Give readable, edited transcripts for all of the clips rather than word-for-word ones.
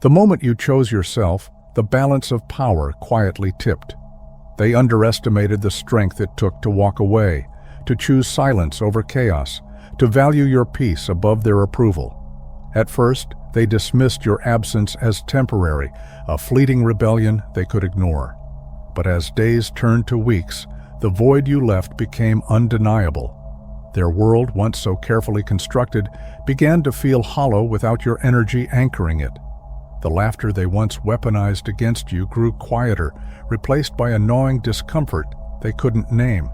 The moment you chose yourself, the balance of power quietly tipped. They underestimated the strength it took to walk away, to choose silence over chaos, to value your peace above their approval. At first, they dismissed your absence as temporary, a fleeting rebellion they could ignore. But as days turned to weeks, the void you left became undeniable. Their world, once so carefully constructed, began to feel hollow without your energy anchoring it. The laughter they once weaponized against you grew quieter, replaced by a gnawing discomfort they couldn't name.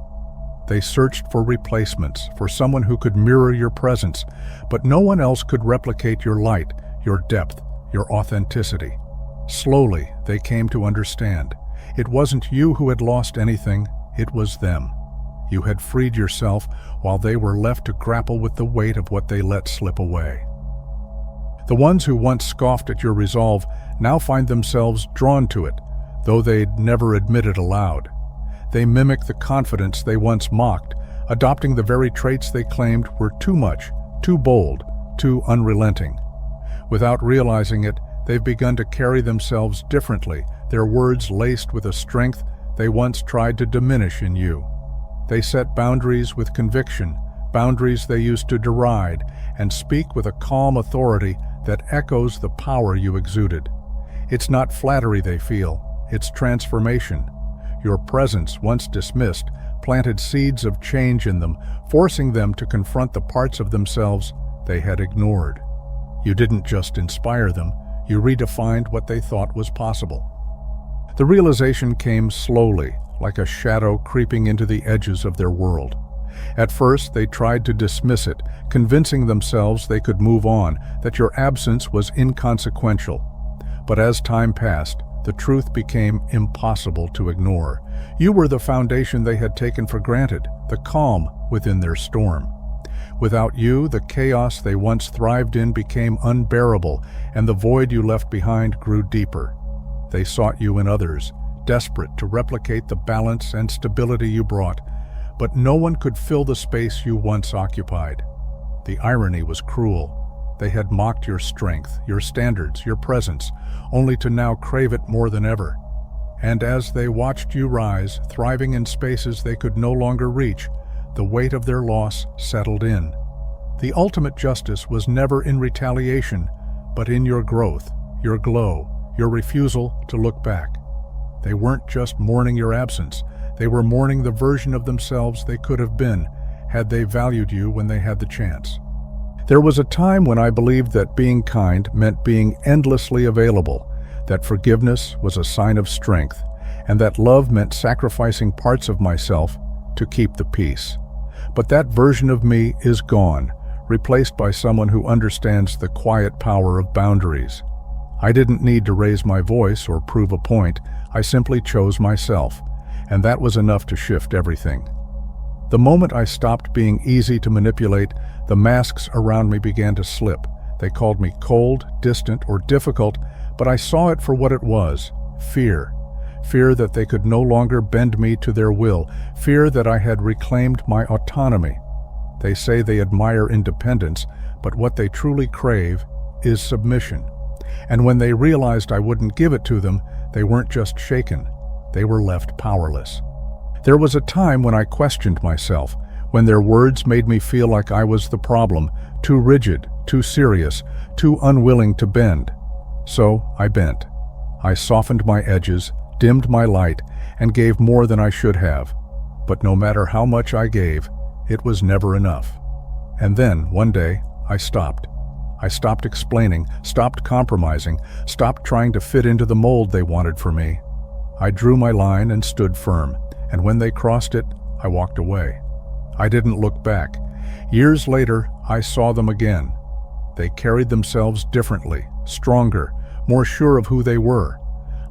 They searched for replacements, for someone who could mirror your presence, but no one else could replicate your light, your depth, your authenticity. Slowly, they came to understand. It wasn't you who had lost anything, it was them. You had freed yourself while they were left to grapple with the weight of what they let slip away. The ones who once scoffed at your resolve now find themselves drawn to it, though they'd never admit it aloud. They mimic the confidence they once mocked, adopting the very traits they claimed were too much, too bold, too unrelenting. Without realizing it, they've begun to carry themselves differently, their words laced with a strength they once tried to diminish in you. They set boundaries with conviction, boundaries they used to deride, and speak with a calm authority that echoes the power you exuded. It's not flattery they feel, it's transformation. Your presence, once dismissed, planted seeds of change in them, forcing them to confront the parts of themselves they had ignored. You didn't just inspire them, you redefined what they thought was possible. The realization came slowly, like a shadow creeping into the edges of their world. At first, they tried to dismiss it, convincing themselves they could move on, that your absence was inconsequential. But as time passed, the truth became impossible to ignore. You were the foundation they had taken for granted, the calm within their storm. Without you, the chaos they once thrived in became unbearable, and the void you left behind grew deeper. They sought you in others, desperate to replicate the balance and stability you brought, but no one could fill the space you once occupied. The irony was cruel. They had mocked your strength, your standards, your presence, only to now crave it more than ever. And as they watched you rise, thriving in spaces they could no longer reach, the weight of their loss settled in. The ultimate justice was never in retaliation, but in your growth, your glow, your refusal to look back. They weren't just mourning your absence, they were mourning the version of themselves they could have been, had they valued you when they had the chance. There was a time when I believed that being kind meant being endlessly available, that forgiveness was a sign of strength, and that love meant sacrificing parts of myself to keep the peace. But that version of me is gone, replaced by someone who understands the quiet power of boundaries. I didn't need to raise my voice or prove a point, I simply chose myself, and that was enough to shift everything. The moment I stopped being easy to manipulate, the masks around me began to slip. They called me cold, distant, or difficult, but I saw it for what it was: fear. Fear that they could no longer bend me to their will, fear that I had reclaimed my autonomy. They say they admire independence, but what they truly crave is submission. And when they realized I wouldn't give it to them, they weren't just shaken, they were left powerless. There was a time when I questioned myself, when their words made me feel like I was the problem, too rigid, too serious, too unwilling to bend. So I bent. I softened my edges, dimmed my light, and gave more than I should have. But no matter how much I gave, it was never enough. And then, one day, I stopped. I stopped explaining, stopped compromising, stopped trying to fit into the mold they wanted for me. I drew my line and stood firm, and when they crossed it, I walked away. I didn't look back. Years later, I saw them again. They carried themselves differently, stronger, more sure of who they were.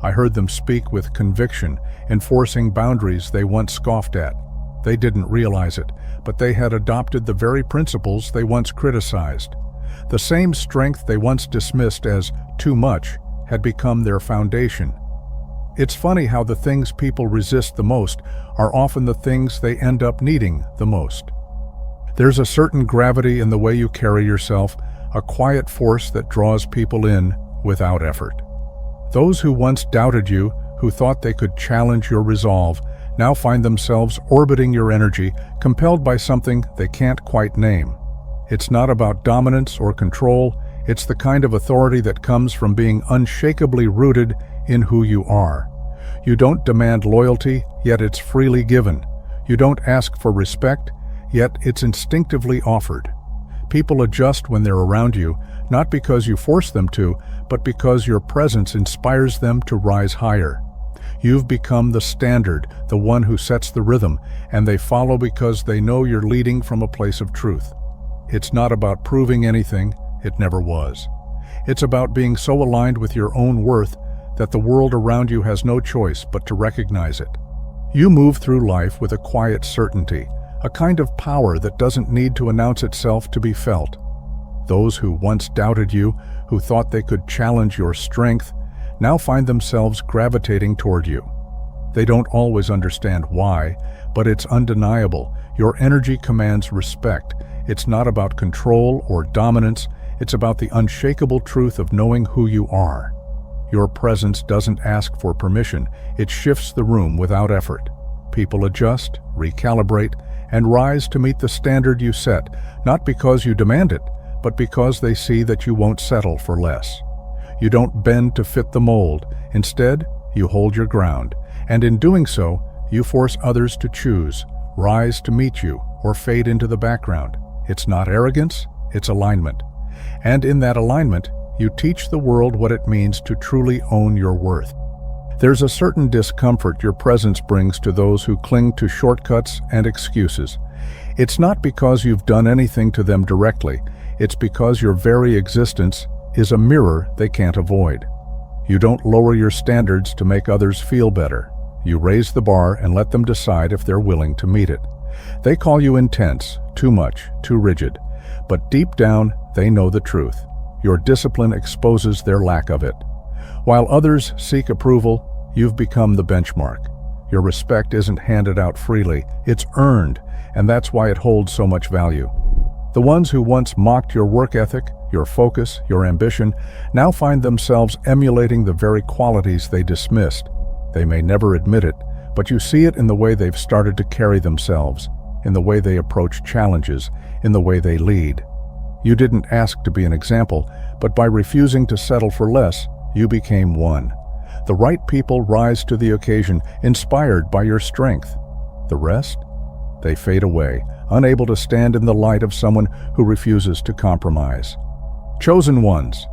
I heard them speak with conviction, enforcing boundaries they once scoffed at. They didn't realize it, but they had adopted the very principles they once criticized. The same strength they once dismissed as too much had become their foundation. It's funny how the things people resist the most are often the things they end up needing the most. There's a certain gravity in the way you carry yourself, a quiet force that draws people in without effort. Those who once doubted you, who thought they could challenge your resolve, now find themselves orbiting your energy, compelled by something they can't quite name. It's not about dominance or control, it's the kind of authority that comes from being unshakably rooted in who you are. You don't demand loyalty, yet it's freely given. You don't ask for respect, yet it's instinctively offered. People adjust when they're around you, not because you force them to, but because your presence inspires them to rise higher. You've become the standard, the one who sets the rhythm, and they follow because they know you're leading from a place of truth. It's not about proving anything, it never was. It's about being so aligned with your own worth that the world around you has no choice but to recognize it. You move through life with a quiet certainty, a kind of power that doesn't need to announce itself to be felt. Those who once doubted you, who thought they could challenge your strength, now find themselves gravitating toward you. They don't always understand why, but it's undeniable. Your energy commands respect. It's not about control or dominance, it's about the unshakable truth of knowing who you are. Your presence doesn't ask for permission, it shifts the room without effort. People adjust, recalibrate, and rise to meet the standard you set, not because you demand it, but because they see that you won't settle for less. You don't bend to fit the mold. Instead, you hold your ground, and in doing so, you force others to choose, rise to meet you, or fade into the background. It's not arrogance, it's alignment. And in that alignment, you teach the world what it means to truly own your worth. There's a certain discomfort your presence brings to those who cling to shortcuts and excuses. It's not because you've done anything to them directly, it's because your very existence is a mirror they can't avoid. You don't lower your standards to make others feel better. You raise the bar and let them decide if they're willing to meet it. They call you intense, too much, too rigid. But deep down, they know the truth. Your discipline exposes their lack of it. While others seek approval, you've become the benchmark. Your respect isn't handed out freely, it's earned, and that's why it holds so much value. The ones who once mocked your work ethic, your focus, your ambition, now find themselves emulating the very qualities they dismissed. They may never admit it, but you see it in the way they've started to carry themselves, in the way they approach challenges, in the way they lead. You didn't ask to be an example, but by refusing to settle for less, you became one. The right people rise to the occasion, inspired by your strength. The rest? They fade away, unable to stand in the light of someone who refuses to compromise. Chosen ones,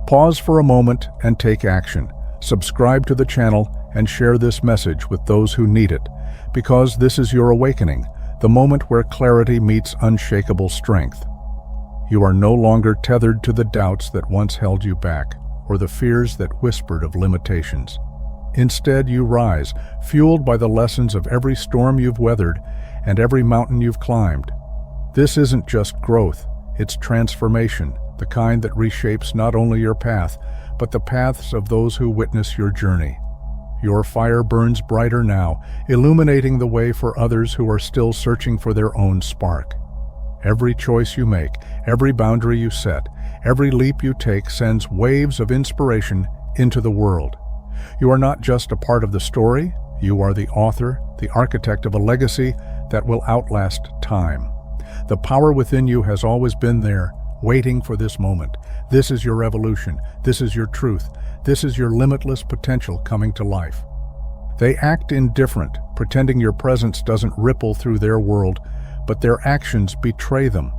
pause for a moment and take action. Subscribe to the channel and share this message with those who need it, because this is your awakening, the moment where clarity meets unshakable strength. You are no longer tethered to the doubts that once held you back, or the fears that whispered of limitations. Instead, you rise, fueled by the lessons of every storm you've weathered and every mountain you've climbed. This isn't just growth, it's transformation, the kind that reshapes not only your path, but the paths of those who witness your journey. Your fire burns brighter now, illuminating the way for others who are still searching for their own spark. Every choice you make, every boundary you set, every leap you take sends waves of inspiration into the world. You are not just a part of the story, you are the author, the architect of a legacy that will outlast time. The power within you has always been there, waiting for this moment. This is your evolution, this is your truth, this is your limitless potential coming to life. They act indifferent, pretending your presence doesn't ripple through their world, but their actions betray them.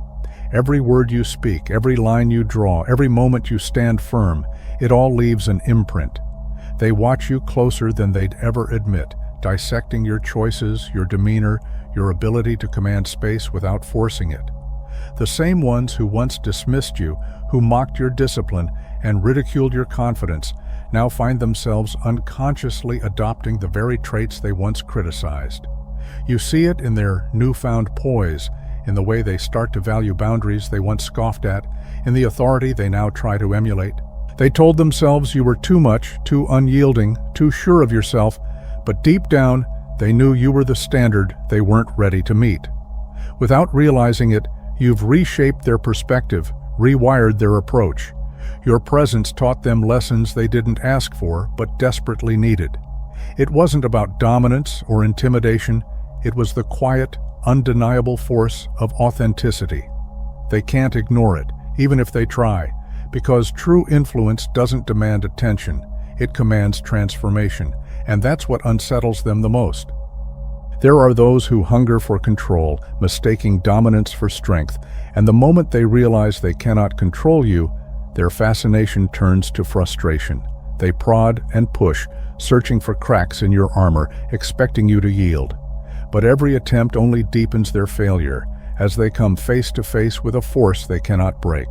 Every word you speak, every line you draw, every moment you stand firm, it all leaves an imprint. They watch you closer than they'd ever admit, dissecting your choices, your demeanor, your ability to command space without forcing it. The same ones who once dismissed you, who mocked your discipline and ridiculed your confidence, now find themselves unconsciously adopting the very traits they once criticized. You see it in their newfound poise, in the way they start to value boundaries they once scoffed at, in the authority they now try to emulate. They told themselves you were too much, too unyielding, too sure of yourself, but deep down, they knew you were the standard they weren't ready to meet. Without realizing it, you've reshaped their perspective, rewired their approach. Your presence taught them lessons they didn't ask for but desperately needed. It wasn't about dominance or intimidation, it was the quiet, undeniable force of authenticity. They can't ignore it, even if they try, because true influence doesn't demand attention, it commands transformation, and that's what unsettles them the most. There are those who hunger for control, mistaking dominance for strength, and the moment they realize they cannot control you, their fascination turns to frustration. They prod and push, searching for cracks in your armor, expecting you to yield. But every attempt only deepens their failure, as they come face to face with a force they cannot break.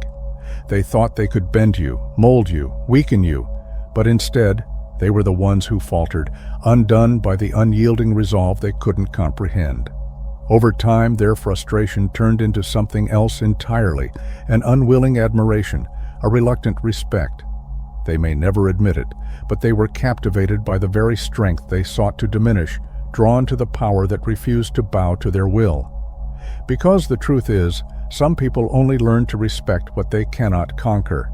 They thought they could bend you, mold you, weaken you, but instead, they were the ones who faltered, undone by the unyielding resolve they couldn't comprehend. Over time, their frustration turned into something else entirely, an unwilling admiration, a reluctant respect. They may never admit it, but they were captivated by the very strength they sought to diminish, drawn to the power that refused to bow to their will. Because the truth is, some people only learn to respect what they cannot conquer.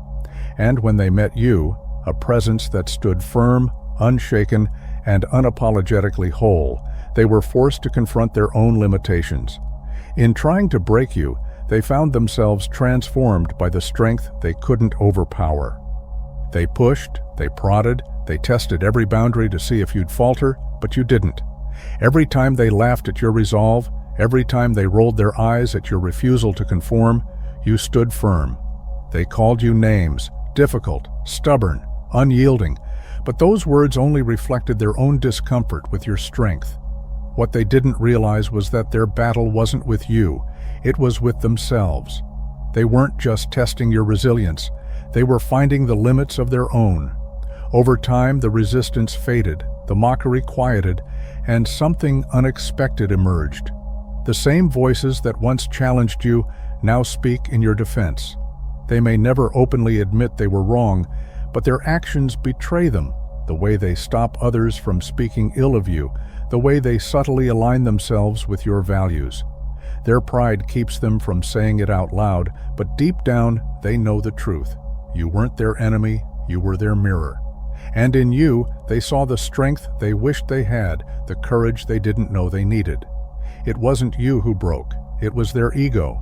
And when they met you, a presence that stood firm, unshaken, and unapologetically whole, they were forced to confront their own limitations. In trying to break you, they found themselves transformed by the strength they couldn't overpower. They pushed, they prodded, they tested every boundary to see if you'd falter, but you didn't. Every time they laughed at your resolve, every time they rolled their eyes at your refusal to conform, you stood firm. They called you names, difficult, stubborn, unyielding, but those words only reflected their own discomfort with your strength. What they didn't realize was that their battle wasn't with you, it was with themselves. They weren't just testing your resilience, they were finding the limits of their own. Over time, the resistance faded, the mockery quieted, and something unexpected emerged. The same voices that once challenged you now speak in your defense. They may never openly admit they were wrong, but their actions betray them, the way they stop others from speaking ill of you, the way they subtly align themselves with your values. Their pride keeps them from saying it out loud, but deep down, they know the truth. You weren't their enemy, you were their mirror. And in you, they saw the strength they wished they had, the courage they didn't know they needed. It wasn't you who broke, it was their ego.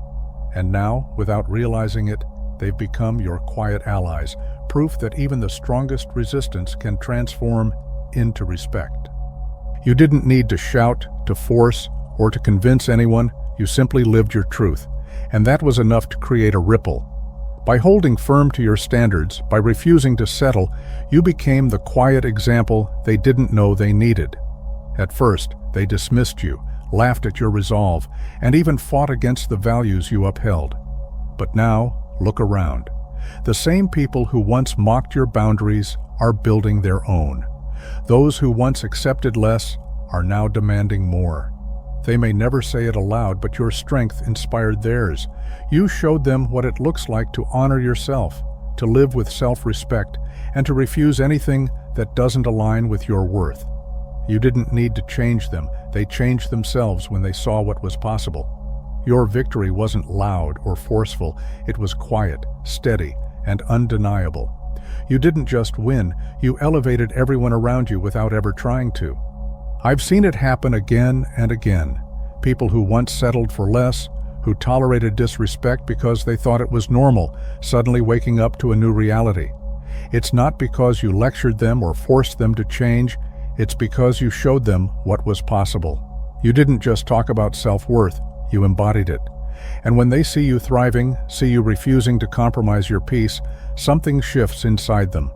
And now, without realizing it, they've become your quiet allies, proof that even the strongest resistance can transform into respect. You didn't need to shout, to force, or to convince anyone, you simply lived your truth, and that was enough to create a ripple. By holding firm to your standards, by refusing to settle, you became the quiet example they didn't know they needed. At first, they dismissed you, laughed at your resolve, and even fought against the values you upheld. But now, look around. The same people who once mocked your boundaries are building their own. Those who once accepted less are now demanding more. They may never say it aloud, but your strength inspired theirs. You showed them what it looks like to honor yourself, to live with self-respect, and to refuse anything that doesn't align with your worth. You didn't need to change them. They changed themselves when they saw what was possible. Your victory wasn't loud or forceful. It was quiet, steady, and undeniable. You didn't just win, you elevated everyone around you without ever trying to. I've seen it happen again and again. People who once settled for less, who tolerated disrespect because they thought it was normal, suddenly waking up to a new reality. It's not because you lectured them or forced them to change, it's because you showed them what was possible. You didn't just talk about self-worth, you embodied it. And when they see you thriving, see you refusing to compromise your peace, something shifts inside them.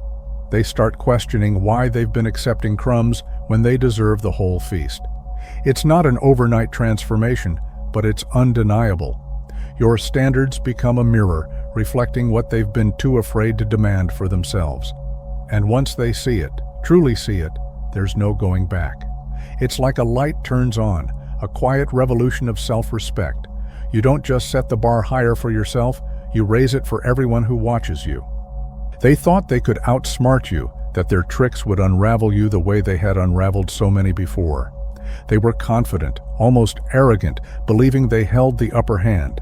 They start questioning why they've been accepting crumbs when they deserve the whole feast. It's not an overnight transformation, but it's undeniable. Your standards become a mirror, reflecting what they've been too afraid to demand for themselves. And once they see it, truly see it, there's no going back. It's like a light turns on, a quiet revolution of self-respect. You don't just set the bar higher for yourself, you raise it for everyone who watches you. They thought they could outsmart you, that their tricks would unravel you the way they had unraveled so many before. They were confident, almost arrogant, believing they held the upper hand.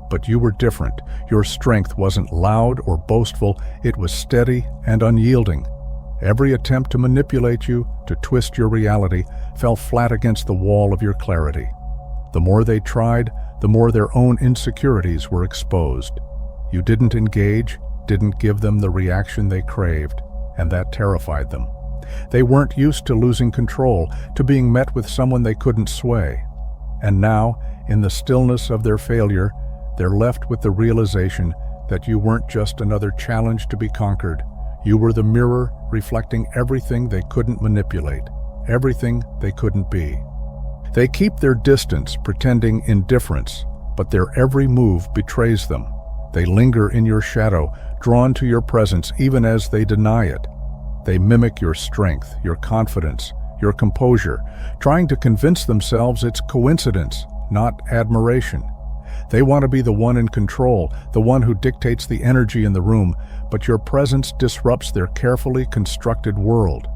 But you were different. Your strength wasn't loud or boastful, it was steady and unyielding. Every attempt to manipulate you, to twist your reality, fell flat against the wall of your clarity. The more they tried, the more their own insecurities were exposed. You didn't engage, didn't give them the reaction they craved, and that terrified them. They weren't used to losing control, to being met with someone they couldn't sway. And now, in the stillness of their failure, they're left with the realization that you weren't just another challenge to be conquered. You were the mirror reflecting everything they couldn't manipulate, everything they couldn't be. They keep their distance, pretending indifference, but their every move betrays them. They linger in your shadow, drawn to your presence even as they deny it. They mimic your strength, your confidence, your composure, trying to convince themselves it's coincidence, not admiration. They want to be the one in control, the one who dictates the energy in the room, but your presence disrupts their carefully constructed world.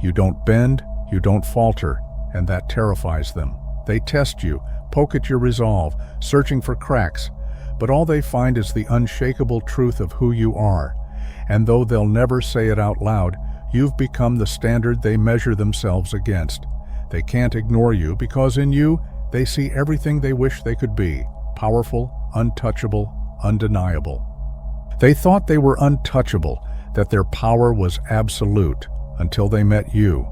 You don't bend, you don't falter, and that terrifies them. They test you, poke at your resolve, searching for cracks, but all they find is the unshakable truth of who you are. And though they'll never say it out loud, you've become the standard they measure themselves against. They can't ignore you because in you, they see everything they wish they could be: powerful, untouchable, undeniable. They thought they were untouchable, that their power was absolute, until they met you.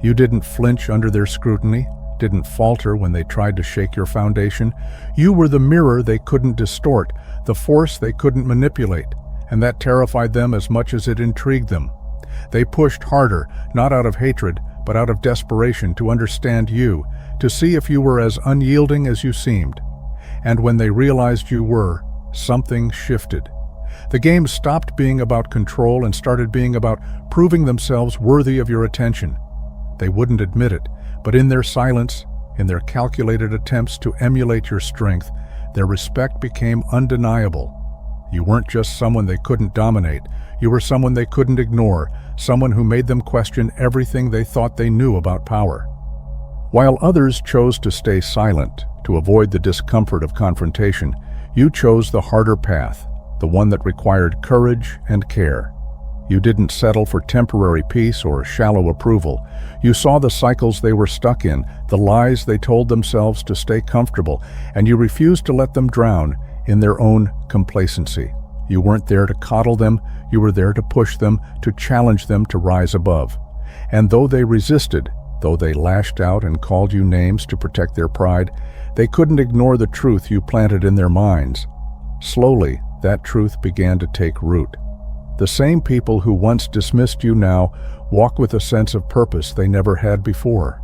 You didn't flinch under their scrutiny, didn't falter when they tried to shake your foundation. You were the mirror they couldn't distort, the force they couldn't manipulate, and that terrified them as much as it intrigued them. They pushed harder, not out of hatred, but out of desperation to understand you, to see if you were as unyielding as you seemed. And when they realized you were, something shifted. The game stopped being about control and started being about proving themselves worthy of your attention. They wouldn't admit it, but in their silence, in their calculated attempts to emulate your strength, their respect became undeniable. You weren't just someone they couldn't dominate, you were someone they couldn't ignore, someone who made them question everything they thought they knew about power. While others chose to stay silent, to avoid the discomfort of confrontation, you chose the harder path, the one that required courage and care. You didn't settle for temporary peace or shallow approval. You saw the cycles they were stuck in, the lies they told themselves to stay comfortable, and you refused to let them drown in their own complacency. You weren't there to coddle them, you were there to push them, to challenge them to rise above. And though they resisted, though they lashed out and called you names to protect their pride, they couldn't ignore the truth you planted in their minds. Slowly, that truth began to take root. The same people who once dismissed you now walk with a sense of purpose they never had before.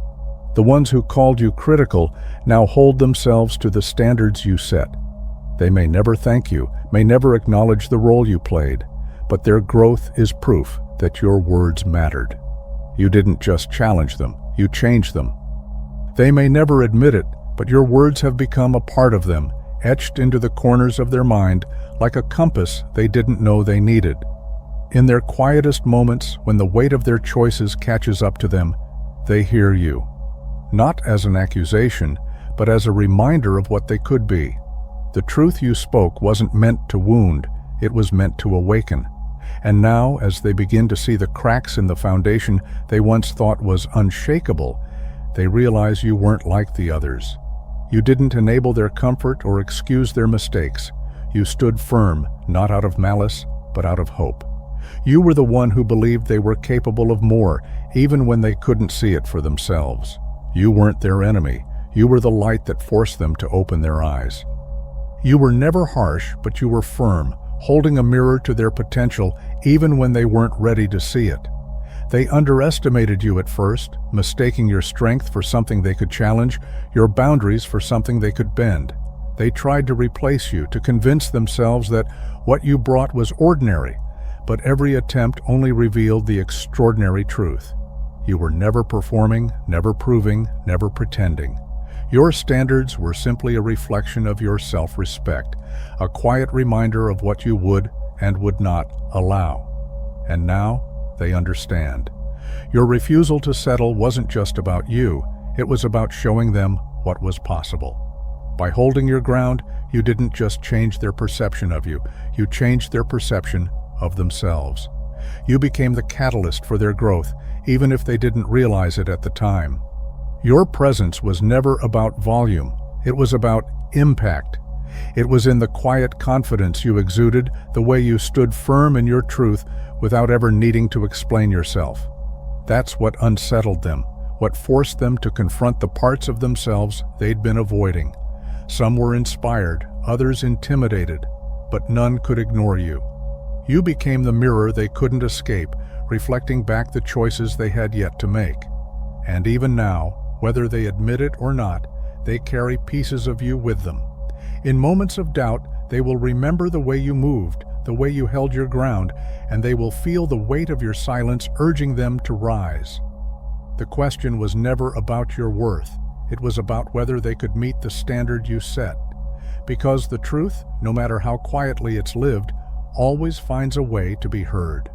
The ones who called you critical now hold themselves to the standards you set. They may never thank you, may never acknowledge the role you played, but their growth is proof that your words mattered. You didn't just challenge them, you changed them. They may never admit it, but your words have become a part of them, etched into the corners of their mind like a compass they didn't know they needed. In their quietest moments, when the weight of their choices catches up to them, they hear you. Not as an accusation, but as a reminder of what they could be. The truth you spoke wasn't meant to wound, it was meant to awaken. And now, as they begin to see the cracks in the foundation they once thought was unshakable, they realize you weren't like the others. You didn't enable their comfort or excuse their mistakes. You stood firm, not out of malice, but out of hope. You were the one who believed they were capable of more, even when they couldn't see it for themselves. You weren't their enemy. You were the light that forced them to open their eyes. You were never harsh, but you were firm, holding a mirror to their potential even when they weren't ready to see it. They underestimated you at first, mistaking your strength for something they could challenge, your boundaries for something they could bend. They tried to replace you, to convince themselves that what you brought was ordinary, but every attempt only revealed the extraordinary truth. You were never performing, never proving, never pretending. Your standards were simply a reflection of your self-respect, a quiet reminder of what you would and would not allow. And now, they understand. Your refusal to settle wasn't just about you, it was about showing them what was possible. By holding your ground, you didn't just change their perception of you, you changed their perception of themselves. You became the catalyst for their growth, even if they didn't realize it at the time. Your presence was never about volume, it was about impact. It was in the quiet confidence you exuded, the way you stood firm in your truth without ever needing to explain yourself. That's what unsettled them, what forced them to confront the parts of themselves they'd been avoiding. Some were inspired, others intimidated, but none could ignore you. You became the mirror they couldn't escape, reflecting back the choices they had yet to make. And even now, whether they admit it or not, they carry pieces of you with them. In moments of doubt, they will remember the way you moved, the way you held your ground, and they will feel the weight of your silence urging them to rise. The question was never about your worth. It was about whether they could meet the standard you set. Because the truth, no matter how quietly it's lived, always finds a way to be heard.